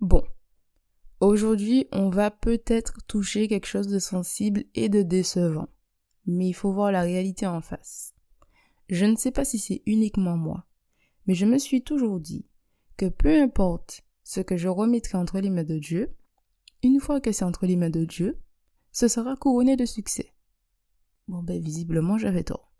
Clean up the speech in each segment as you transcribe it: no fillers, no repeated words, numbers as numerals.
Bon, aujourd'hui, on va peut-être toucher quelque chose de sensible et de décevant, mais il faut voir la réalité en face. Je ne sais pas si c'est uniquement moi, mais je me suis toujours dit que peu importe ce que je remettrai entre les mains de Dieu, une fois que c'est entre les mains de Dieu, ce sera couronné de succès. Visiblement, j'avais tort.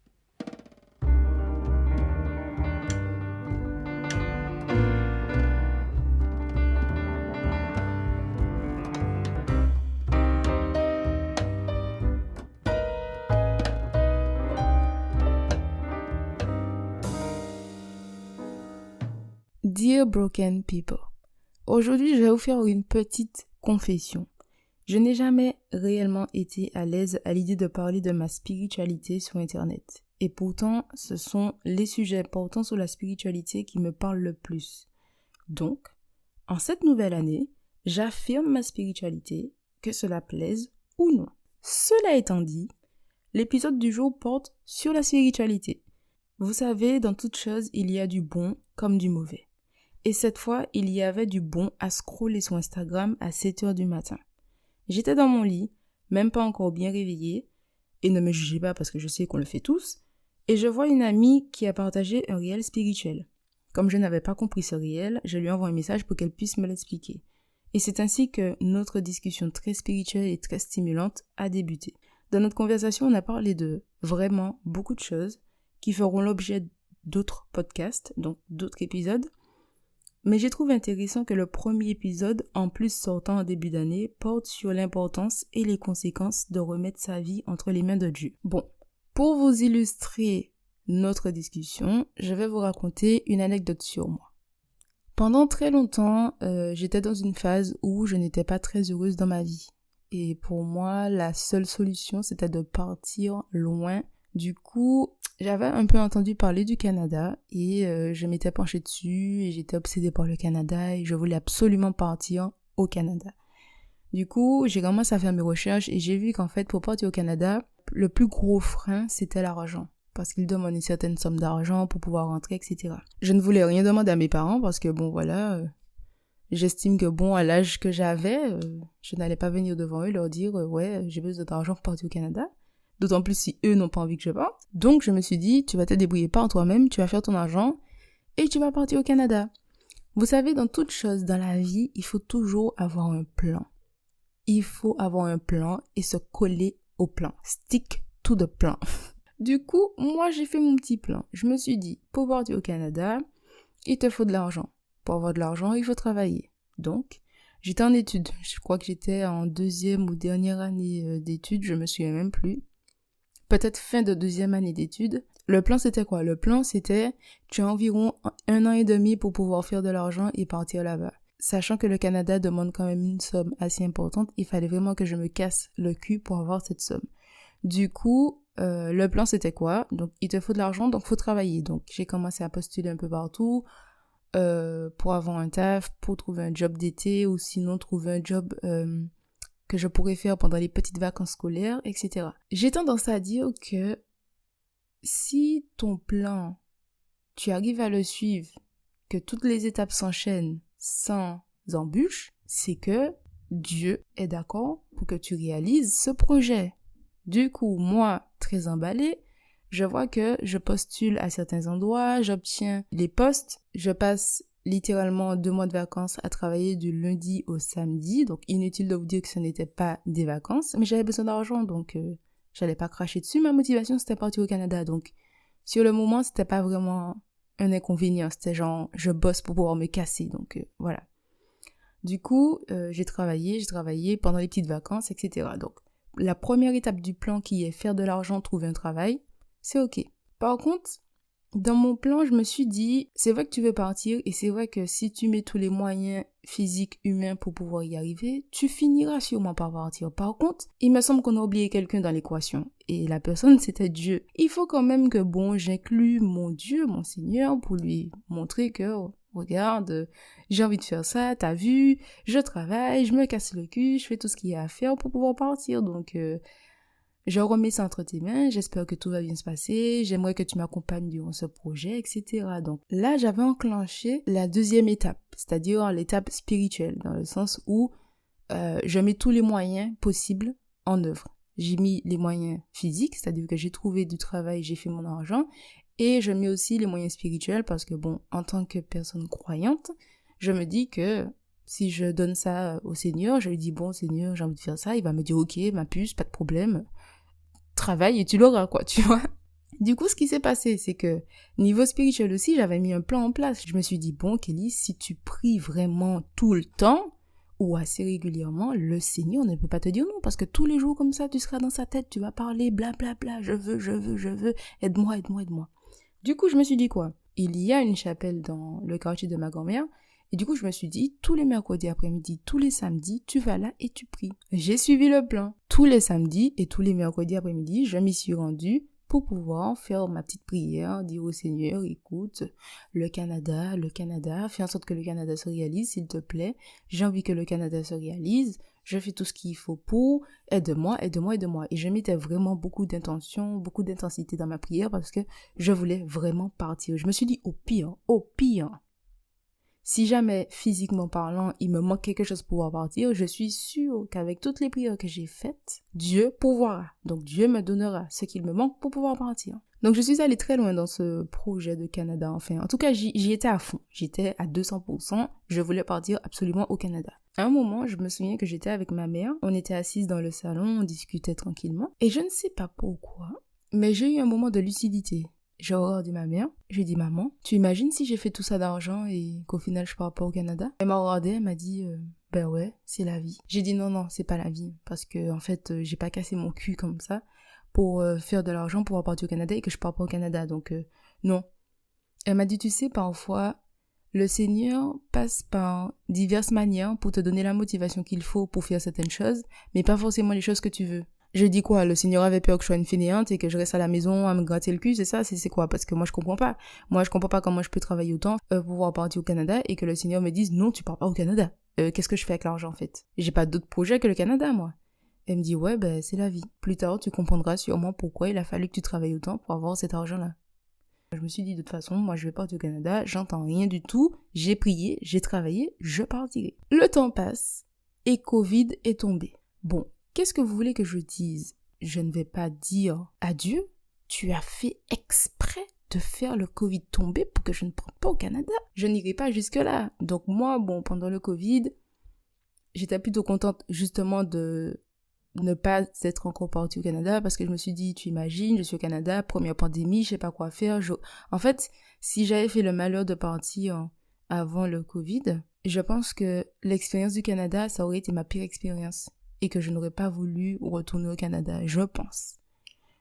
Dear broken people, aujourd'hui je vais vous faire une petite confession. Je n'ai jamais réellement été à l'aise à l'idée de parler de ma spiritualité sur Internet. Et pourtant, ce sont les sujets portant sur la spiritualité qui me parlent le plus. Donc, en cette nouvelle année, j'affirme ma spiritualité, que cela plaise ou non. Cela étant dit, l'épisode du jour porte sur la spiritualité. Vous savez, dans toute chose, il y a du bon comme du mauvais. Et cette fois, il y avait du bon à scroller sur Instagram à 7h du matin. J'étais dans mon lit, même pas encore bien réveillée, et ne me jugez pas parce que je sais qu'on le fait tous, et je vois une amie qui a partagé un réel spirituel. Comme je n'avais pas compris ce réel, je lui envoie un message pour qu'elle puisse me l'expliquer. Et c'est ainsi que notre discussion très spirituelle et très stimulante a débuté. Dans notre conversation, on a parlé de vraiment beaucoup de choses qui feront l'objet d'autres podcasts, donc d'autres épisodes. Mais j'ai trouvé intéressant que le premier épisode, en plus sortant en début d'année, porte sur l'importance et les conséquences de remettre sa vie entre les mains de Dieu. Bon, pour vous illustrer notre discussion, je vais vous raconter une anecdote sur moi. Pendant très longtemps, j'étais dans une phase où je n'étais pas très heureuse dans ma vie. Et pour moi, la seule solution, c'était de partir loin. Du coup, j'avais un peu entendu parler du Canada et je m'étais penchée dessus et j'étais obsédée par le Canada et je voulais absolument partir au Canada. Du coup, j'ai commencé à faire mes recherches et j'ai vu qu'en fait, pour partir au Canada, le plus gros frein, c'était l'argent. Parce qu'ils demandent une certaine somme d'argent pour pouvoir rentrer, etc. Je ne voulais rien demander à mes parents parce que j'estime que à l'âge que j'avais, je n'allais pas venir devant eux leur dire ouais, j'ai besoin d'argent pour partir au Canada. D'autant plus si eux n'ont pas envie que je parte. Donc je me suis dit, tu vas te débrouiller par toi-même, tu vas faire ton argent et tu vas partir au Canada. Vous savez, dans toute chose dans la vie, il faut toujours avoir un plan. Il faut avoir un plan et se coller au plan. Stick to the plan. Du coup, moi j'ai fait mon petit plan. Je me suis dit, pour partir au Canada, il te faut de l'argent. Pour avoir de l'argent, il faut travailler. Donc, j'étais en études. Je crois que j'étais en 2e ou dernière année d'études, je me souviens même plus. Peut-être fin de 2e année d'études. Le plan c'était quoi? Le plan c'était, tu as environ 1 an et demi pour pouvoir faire de l'argent et partir là-bas. Sachant que le Canada demande quand même une somme assez importante, il fallait vraiment que je me casse le cul pour avoir cette somme. Du coup, le plan c'était quoi? Donc il te faut de l'argent, donc faut travailler. Donc j'ai commencé à postuler un peu partout pour avoir un taf, pour trouver un job d'été ou sinon trouver un job que je pourrais faire pendant les petites vacances scolaires, etc. J'ai tendance à dire que si ton plan, tu arrives à le suivre, que toutes les étapes s'enchaînent sans embûches, c'est que Dieu est d'accord pour que tu réalises ce projet. Du coup, moi, très emballée, je vois que je postule à certains endroits, j'obtiens les postes, je passe littéralement 2 mois de vacances à travailler du lundi au samedi, donc inutile de vous dire que ce n'était pas des vacances, mais j'avais besoin d'argent, donc j'allais pas cracher dessus. Ma motivation, c'était partir au Canada, donc sur le moment, c'était pas vraiment un inconvénient, c'était genre, je bosse pour pouvoir me casser, donc voilà. Du coup, j'ai travaillé pendant les petites vacances, etc. Donc, la première étape du plan qui est faire de l'argent, trouver un travail, c'est ok. Par contre, dans mon plan, je me suis dit, c'est vrai que tu veux partir et c'est vrai que si tu mets tous les moyens physiques, humains pour pouvoir y arriver, tu finiras sûrement par partir. Par contre, il me semble qu'on a oublié quelqu'un dans l'équation et la personne, c'était Dieu. Il faut quand même que, j'inclue mon Dieu, mon Seigneur, pour lui montrer que, regarde, j'ai envie de faire ça, t'as vu, je travaille, je me casse le cul, je fais tout ce qu'il y a à faire pour pouvoir partir. Donc, Je remets ça entre tes mains, j'espère que tout va bien se passer, j'aimerais que tu m'accompagnes durant ce projet, etc. Donc là, j'avais enclenché la deuxième étape, c'est-à-dire l'étape spirituelle, dans le sens où je mets tous les moyens possibles en œuvre. J'ai mis les moyens physiques, c'est-à-dire que j'ai trouvé du travail, j'ai fait mon argent, et je mets aussi les moyens spirituels parce que bon, en tant que personne croyante, je me dis que si je donne ça au Seigneur, je lui dis bon Seigneur, j'ai envie de faire ça, il va me dire ok, ma puce, pas de problème, travaille et tu l'auras quoi, tu vois. Du coup, ce qui s'est passé, c'est que niveau spirituel aussi, j'avais mis un plan en place. Je me suis dit bon Kelly, si tu pries vraiment tout le temps, ou assez régulièrement, le Seigneur ne peut pas te dire non, parce que tous les jours comme ça, tu seras dans sa tête, tu vas parler, blablabla, je veux, aide-moi. Du coup, je me suis dit quoi? Il y a une chapelle dans le quartier de ma grand-mère, et du coup, je me suis dit, tous les mercredis après-midi, tous les samedis, tu vas là et tu pries. J'ai suivi le plan. Tous les samedis et tous les mercredis après-midi, je m'y suis rendue pour pouvoir faire ma petite prière, dire au Seigneur, écoute, le Canada, fais en sorte que le Canada se réalise, s'il te plaît. J'ai envie que le Canada se réalise. Je fais tout ce qu'il faut pour. Aide-moi. Et je mettais vraiment beaucoup d'intention, beaucoup d'intensité dans ma prière parce que je voulais vraiment partir. Je me suis dit, au pire, si jamais, physiquement parlant, il me manque quelque chose pour pouvoir partir, je suis sûre qu'avec toutes les prières que j'ai faites, Dieu pourvoira. Donc Dieu me donnera ce qu'il me manque pour pouvoir partir. Donc je suis allée très loin dans ce projet de Canada, enfin. En tout cas, j'y étais à fond. J'étais à 200%. Je voulais partir absolument au Canada. À un moment, je me souviens que j'étais avec ma mère. On était assises dans le salon, on discutait tranquillement. Et je ne sais pas pourquoi, mais j'ai eu un moment de lucidité. J'ai regardé ma mère, j'ai dit maman, tu imagines si j'ai fait tout ça d'argent et qu'au final je pars pas au Canada? Elle m'a regardé, elle m'a dit ben ouais, c'est la vie. J'ai dit non, c'est pas la vie parce que en fait, j'ai pas cassé mon cul comme ça pour faire de l'argent pour partir au Canada et que je pars pas au Canada. Donc non. Elle m'a dit tu sais parfois le Seigneur passe par diverses manières pour te donner la motivation qu'il faut pour faire certaines choses, mais pas forcément les choses que tu veux. Je dis quoi? Le Seigneur avait peur que je sois une fainéante et que je reste à la maison à me gratter le cul, c'est ça? C'est quoi? Parce que moi, je comprends pas. Moi, je comprends pas comment je peux travailler autant pour pouvoir partir au Canada et que le Seigneur me dise non, tu pars pas au Canada. Qu'est-ce que je fais avec l'argent, en fait? J'ai pas d'autre projet que le Canada, moi. Elle me dit, ouais, ben, c'est la vie. Plus tard, tu comprendras sûrement pourquoi il a fallu que tu travailles autant pour avoir cet argent-là. Je me suis dit, de toute façon, moi, je vais partir au Canada, j'entends rien du tout, j'ai prié, j'ai travaillé, je partirai. Le temps passe et Covid est tombé. Bon. Qu'est-ce que vous voulez que je dise? Je ne vais pas dire adieu. Tu as fait exprès de faire le Covid tomber pour que je ne parte pas au Canada. Je n'irai pas jusque-là. Donc moi, bon, pendant le Covid, j'étais plutôt contente justement de ne pas être encore partie au Canada parce que je me suis dit, tu imagines, je suis au Canada, première pandémie, je sais pas quoi faire. En fait, si j'avais fait le malheur de partir avant le Covid, je pense que l'expérience du Canada, ça aurait été ma pire expérience. Et que je n'aurais pas voulu retourner au Canada, je pense.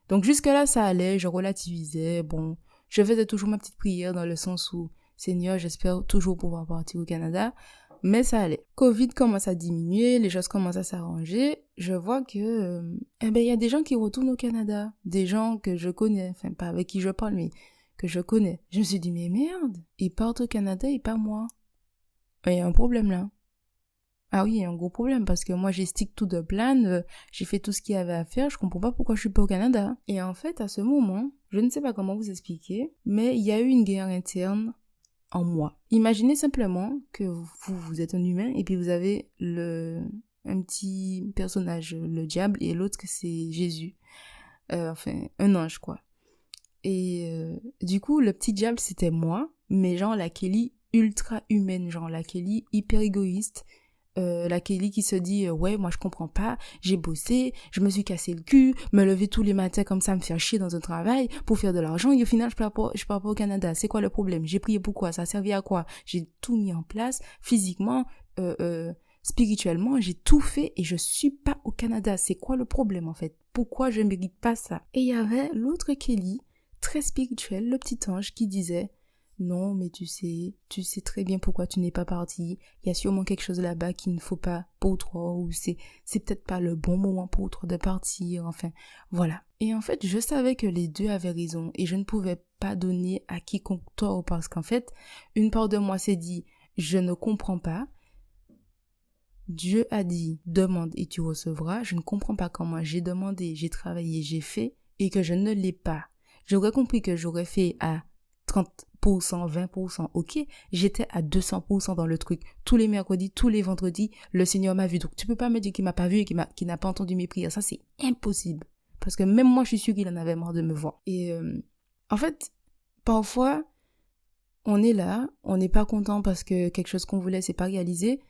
Donc jusque-là, ça allait, je relativisais, bon, je faisais toujours ma petite prière dans le sens où, Seigneur, j'espère toujours pouvoir partir au Canada, mais ça allait. Covid commence à diminuer, les choses commencent à s'arranger, je vois que, il y a des gens qui retournent au Canada, des gens que je connais, enfin pas avec qui je parle, mais que je connais. Je me suis dit, mais merde, ils partent au Canada et pas moi. Il y a un problème là. Ah oui, il y a un gros problème parce que moi j'ai stick to the plan, j'ai fait tout ce qu'il y avait à faire, je comprends pas pourquoi je suis pas au Canada. Et en fait, à ce moment, je ne sais pas comment vous expliquer, mais il y a eu une guerre interne en moi. Imaginez simplement que vous êtes un humain et puis vous avez un petit personnage, le diable, et l'autre c'est Jésus. Enfin, un ange quoi. Et du coup, le petit diable c'était moi, mais genre la Kelly ultra humaine, genre la Kelly hyper égoïste, la Kelly qui se dit ouais moi je comprends pas, j'ai bossé, je me suis cassé le cul, me lever tous les matins comme ça, me faire chier dans un travail pour faire de l'argent et au final je pars pas au Canada. C'est quoi le problème? J'ai prié pourquoi? Ça a servi à quoi? J'ai tout mis en place physiquement, spirituellement, j'ai tout fait et je suis pas au Canada. C'est quoi le problème en fait? Pourquoi je mérite pas ça? Et il y avait l'autre Kelly, très spirituelle, le petit ange qui disait non, mais tu sais très bien pourquoi tu n'es pas parti. Il y a sûrement quelque chose là-bas qu'il ne faut pas pour toi, ou c'est peut-être pas le bon moment pour toi de partir, enfin, voilà. Et en fait, je savais que les deux avaient raison, et je ne pouvais pas donner à quiconque tort, parce qu'en fait, une part de moi s'est dit, je ne comprends pas. Dieu a dit, demande et tu recevras. Je ne comprends pas comment j'ai demandé, j'ai travaillé, j'ai fait et que je ne l'ai pas. J'aurais compris que j'aurais fait à 30%, 20%, ok. J'étais à 200% dans le truc. Tous les mercredis, tous les vendredis, le Seigneur m'a vu. Donc, tu peux pas me dire qu'il m'a pas vu et qu'il n'a pas entendu mes prières. Ça, c'est impossible. Parce que même moi, je suis sûre qu'il en avait marre de me voir. Et en fait, parfois, on est là, on n'est pas content parce que quelque chose qu'on voulait, c'est pas réalisé.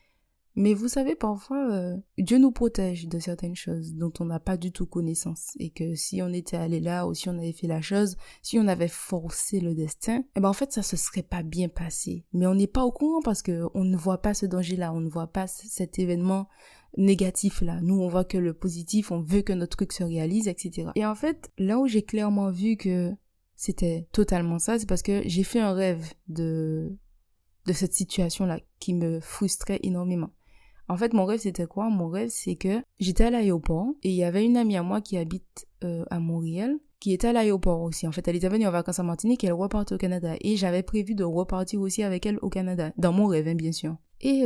Mais vous savez, parfois, Dieu nous protège de certaines choses dont on n'a pas du tout connaissance. Et que si on était allé là ou si on avait fait la chose, si on avait forcé le destin, eh ben en fait, ça se serait pas bien passé. Mais on n'est pas au courant parce que on ne voit pas ce danger-là, on ne voit pas cet événement négatif-là. Nous, on voit que le positif, on veut que notre truc se réalise, etc. Et en fait, là où j'ai clairement vu que c'était totalement ça, c'est parce que j'ai fait un rêve de cette situation-là qui me frustrait énormément. En fait, mon rêve, c'était quoi? Mon rêve, c'est que j'étais à l'aéroport et il y avait une amie à moi qui habite à Montréal qui était à l'aéroport aussi. En fait, elle était venue en vacances à Martinique et elle repartait au Canada. Et j'avais prévu de repartir aussi avec elle au Canada. Dans mon rêve, hein, bien sûr. Et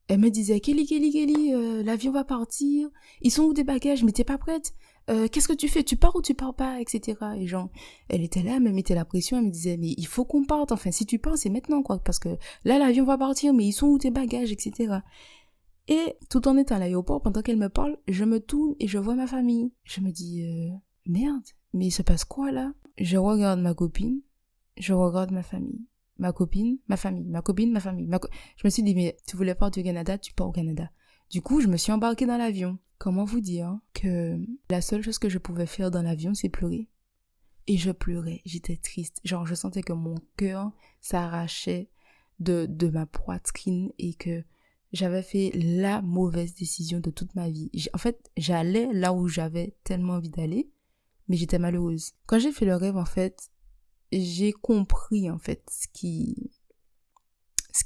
elle me disait, Kelly, l'avion va partir. Ils sont où tes bagages? Mais t'es pas prête? Qu'est-ce que tu fais? Tu pars ou tu pars pas? Etc. Et genre, elle était là, elle me mettait la pression, elle me disait, mais il faut qu'on parte. Enfin, si tu pars, c'est maintenant, quoi. Parce que là, l'avion va partir, mais ils sont où tes bagages? Etc. Et tout en étant à l'aéroport, pendant qu'elle me parle, je me tourne et je vois ma famille. Je me dis, merde, mais il se passe quoi là? Je regarde ma copine, je regarde ma famille. Ma copine, ma famille, ma copine, ma famille. Je me suis dit, mais tu voulais partir au Canada, tu pars au Canada. Du coup, je me suis embarquée dans l'avion. Comment vous dire que la seule chose que je pouvais faire dans l'avion, c'est pleurer. Et je pleurais, j'étais triste. Genre, je sentais que mon cœur s'arrachait de ma poitrine et que j'avais fait la mauvaise décision de toute ma vie. En fait, j'allais là où j'avais tellement envie d'aller, mais j'étais malheureuse. Quand j'ai fait le rêve, en fait, j'ai compris, en fait, ce qu'il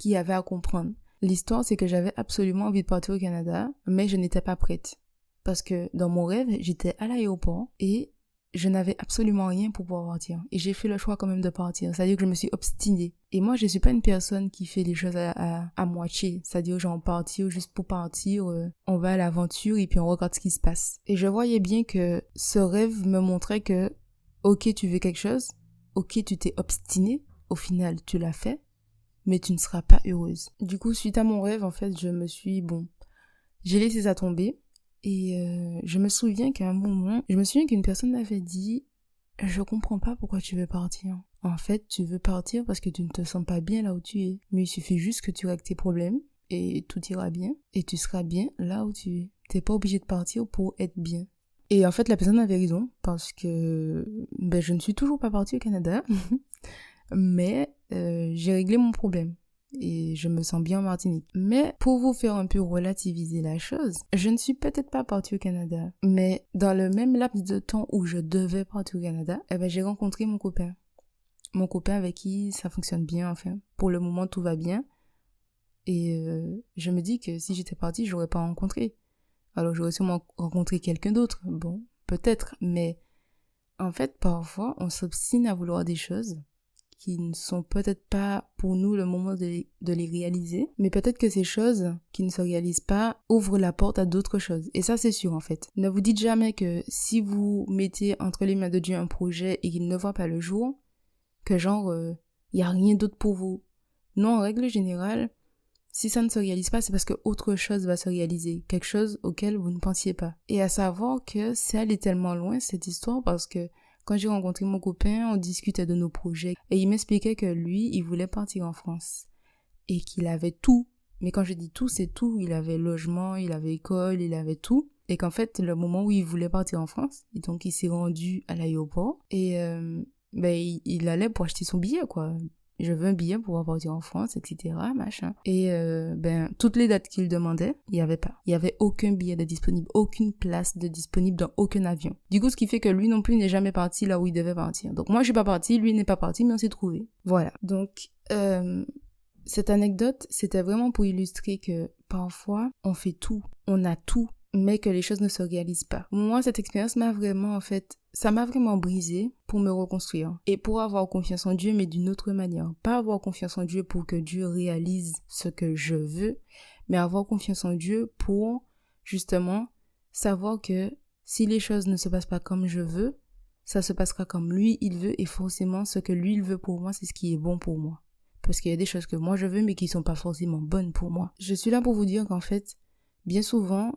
y avait à comprendre. L'histoire, c'est que j'avais absolument envie de partir au Canada, mais je n'étais pas prête. Parce que dans mon rêve, j'étais à l'aéroport et je n'avais absolument rien pour pouvoir partir. Et j'ai fait le choix quand même de partir. C'est-à-dire que je me suis obstinée. Et moi, je suis pas une personne qui fait les choses à moitié. C'est-à-dire, genre, partir juste pour partir, on va à l'aventure et puis on regarde ce qui se passe. Et je voyais bien que ce rêve me montrait que, ok, tu veux quelque chose, ok, tu t'es obstiné, au final, tu l'as fait, mais tu ne seras pas heureuse. Du coup, suite à mon rêve, en fait, j'ai laissé ça tomber. Et je me souviens qu'à un moment, qu'une personne m'avait dit « Je comprends pas pourquoi tu veux partir. En fait, tu veux partir parce que tu ne te sens pas bien là où tu es. Mais il suffit juste que tu règles tes problèmes et tout ira bien. Et tu seras bien là où tu es. T'es pas obligé de partir pour être bien. » Et en fait, la personne avait raison parce que je ne suis toujours pas partie au Canada. Mais j'ai réglé mon problème. Et je me sens bien en Martinique. Mais pour vous faire un peu relativiser la chose, je ne suis peut-être pas partie au Canada, mais dans le même laps de temps où je devais partir au Canada, j'ai rencontré mon copain. Mon copain avec qui ça fonctionne bien, enfin. Pour le moment, tout va bien. Et je me dis que si j'étais partie, je l'aurais pas rencontré. Alors j'aurais sûrement rencontré quelqu'un d'autre. Bon, peut-être, mais en fait, parfois, on s'obstine à vouloir des choses qui ne sont peut-être pas pour nous le moment de les réaliser, mais peut-être que ces choses qui ne se réalisent pas ouvrent la porte à d'autres choses. Et ça, c'est sûr, en fait. Ne vous dites jamais que si vous mettez entre les mains de Dieu un projet et qu'il ne voit pas le jour, que genre, y a rien d'autre pour vous. Non, en règle générale, si ça ne se réalise pas, c'est parce que autre chose va se réaliser. Quelque chose auquel vous ne pensiez pas. Et à savoir que ça allait tellement loin, cette histoire, parce que quand j'ai rencontré mon copain, on discutait de nos projets. Et il m'expliquait que lui, il voulait partir en France. Et qu'il avait tout. Mais quand je dis tout, c'est tout. Il avait logement, il avait école, il avait tout. Et qu'en fait, le moment où il voulait partir en France, et donc il s'est rendu à l'aéroport. Et il allait pour acheter son billet, quoi. Je veux un billet pour pouvoir partir en France, etc., machin. Et toutes les dates qu'il demandait, il n'y avait pas. Il n'y avait aucun billet de disponible, aucune place de disponible dans aucun avion. Du coup, ce qui fait que lui non plus n'est jamais parti là où il devait partir. Donc moi, je suis pas partie, lui n'est pas parti, mais on s'est trouvé. Voilà. Donc, cette anecdote, c'était vraiment pour illustrer que parfois, on fait tout, on a tout, mais que les choses ne se réalisent pas. Moi, cette expérience m'a vraiment, en fait, ça m'a vraiment brisé pour me reconstruire et pour avoir confiance en Dieu, mais d'une autre manière. Pas avoir confiance en Dieu pour que Dieu réalise ce que je veux, mais avoir confiance en Dieu pour justement savoir que si les choses ne se passent pas comme je veux, ça se passera comme lui, il veut, et forcément, ce que lui, il veut pour moi, c'est ce qui est bon pour moi. Parce qu'il y a des choses que moi, je veux, mais qui sont pas forcément bonnes pour moi. Je suis là pour vous dire qu'en fait, bien souvent,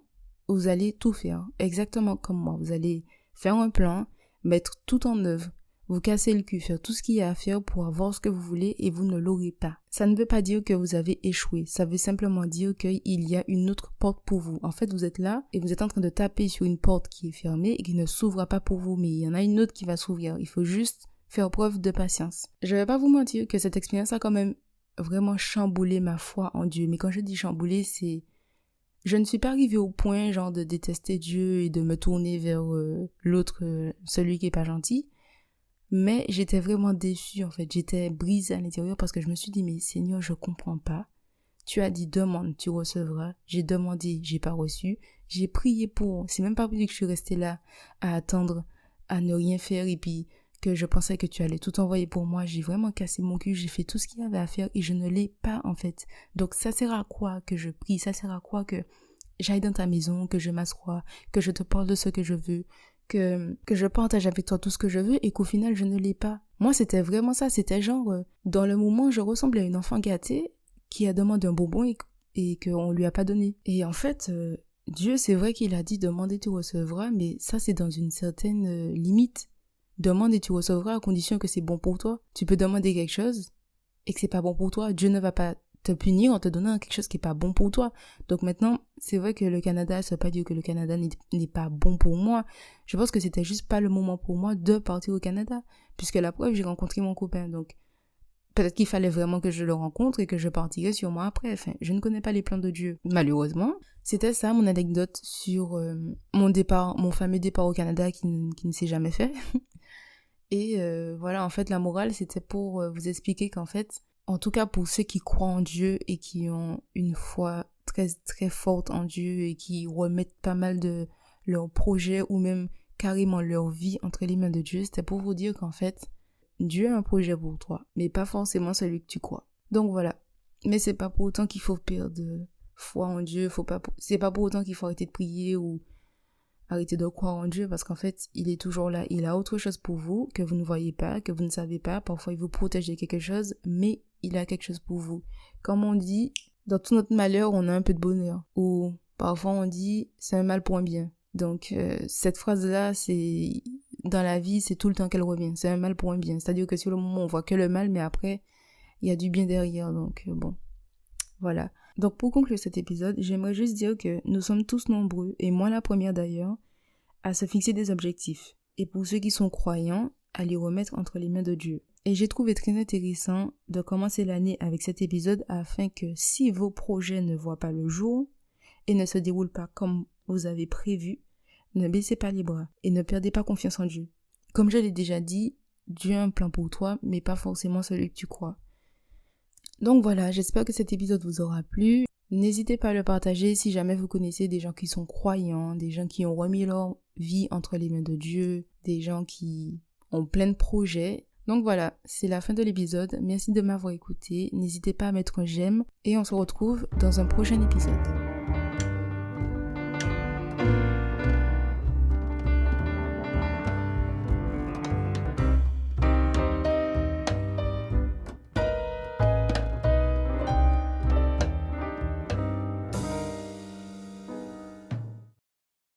vous allez tout faire, exactement comme moi. Vous allez faire un plan, mettre tout en œuvre, vous casser le cul, faire tout ce qu'il y a à faire pour avoir ce que vous voulez et vous ne l'aurez pas. Ça ne veut pas dire que vous avez échoué, ça veut simplement dire qu'il y a une autre porte pour vous. En fait, vous êtes là et vous êtes en train de taper sur une porte qui est fermée et qui ne s'ouvrira pas pour vous, mais il y en a une autre qui va s'ouvrir. Il faut juste faire preuve de patience. Je vais pas vous mentir que cette expérience a quand même vraiment chamboulé ma foi en Dieu. Mais quand je dis chamboulé, c'est... Je ne suis pas arrivée au point genre de détester Dieu et de me tourner vers l'autre, celui qui est pas gentil. Mais j'étais vraiment déçue en fait, j'étais brisée à l'intérieur parce que je me suis dit mais Seigneur, je comprends pas. Tu as dit demande, tu recevras. J'ai demandé, j'ai pas reçu. J'ai prié pour, c'est même pas plus que je suis restée là à attendre, à ne rien faire et puis que je pensais que tu allais tout envoyer pour moi. J'ai vraiment cassé mon cul, j'ai fait tout ce qu'il y avait à faire et je ne l'ai pas en fait. Donc ça sert à quoi que je prie, ça sert à quoi que j'aille dans ta maison, que je m'assoie, que je te parle de ce que je veux, que je partage avec toi tout ce que je veux et qu'au final je ne l'ai pas. Moi c'était vraiment ça, c'était genre dans le moment je ressemblais à une enfant gâtée qui a demandé un bonbon et qu'on lui a pas donné. Et en fait Dieu c'est vrai qu'il a dit demande et tu recevras, mais ça c'est dans une certaine limite. Demande et tu recevras à condition que c'est bon pour toi. Tu peux demander quelque chose et que c'est pas bon pour toi, Dieu ne va pas te punir en te donnant quelque chose qui est pas bon pour toi. Donc maintenant, c'est vrai que le Canada, ça veut pas dire que le Canada n'est pas bon pour moi. Je pense que c'était juste pas le moment pour moi de partir au Canada. Puisque la preuve, j'ai rencontré mon copain. Donc, peut-être qu'il fallait vraiment que je le rencontre et que je partirais sûrement après. Enfin, je ne connais pas les plans de Dieu. Malheureusement, c'était ça mon anecdote sur mon fameux départ au Canada qui ne s'est jamais fait. Et voilà, en fait, la morale, c'était pour vous expliquer qu'en fait, en tout cas pour ceux qui croient en Dieu et qui ont une foi très très forte en Dieu et qui remettent pas mal de leurs projets ou même carrément leur vie entre les mains de Dieu, c'était pour vous dire qu'en fait, Dieu a un projet pour toi, mais pas forcément celui que tu crois. Donc voilà. Mais c'est pas pour autant qu'il faut perdre foi en Dieu, c'est pas pour autant qu'il faut arrêter de prier ou arrêter de croire en Dieu parce qu'en fait, il est toujours là. Il a autre chose pour vous que vous ne voyez pas, que vous ne savez pas. Parfois, il vous protège de quelque chose, mais il a quelque chose pour vous. Comme on dit, dans tout notre malheur, on a un peu de bonheur. Ou parfois, on dit, c'est un mal pour un bien. Donc, cette phrase-là, c'est dans la vie, c'est tout le temps qu'elle revient. C'est un mal pour un bien. C'est-à-dire que sur le moment, on voit que le mal, mais après, il y a du bien derrière. Donc, bon, voilà. Donc pour conclure cet épisode, j'aimerais juste dire que nous sommes tous nombreux, et moi la première d'ailleurs, à se fixer des objectifs. Et pour ceux qui sont croyants, à les remettre entre les mains de Dieu. Et j'ai trouvé très intéressant de commencer l'année avec cet épisode afin que si vos projets ne voient pas le jour et ne se déroulent pas comme vous avez prévu, ne baissez pas les bras et ne perdez pas confiance en Dieu. Comme je l'ai déjà dit, Dieu a un plan pour toi, mais pas forcément celui que tu crois. Donc voilà, j'espère que cet épisode vous aura plu. N'hésitez pas à le partager si jamais vous connaissez des gens qui sont croyants, des gens qui ont remis leur vie entre les mains de Dieu, des gens qui ont plein de projets. Donc voilà, c'est la fin de l'épisode. Merci de m'avoir écouté. N'hésitez pas à mettre un j'aime et on se retrouve dans un prochain épisode.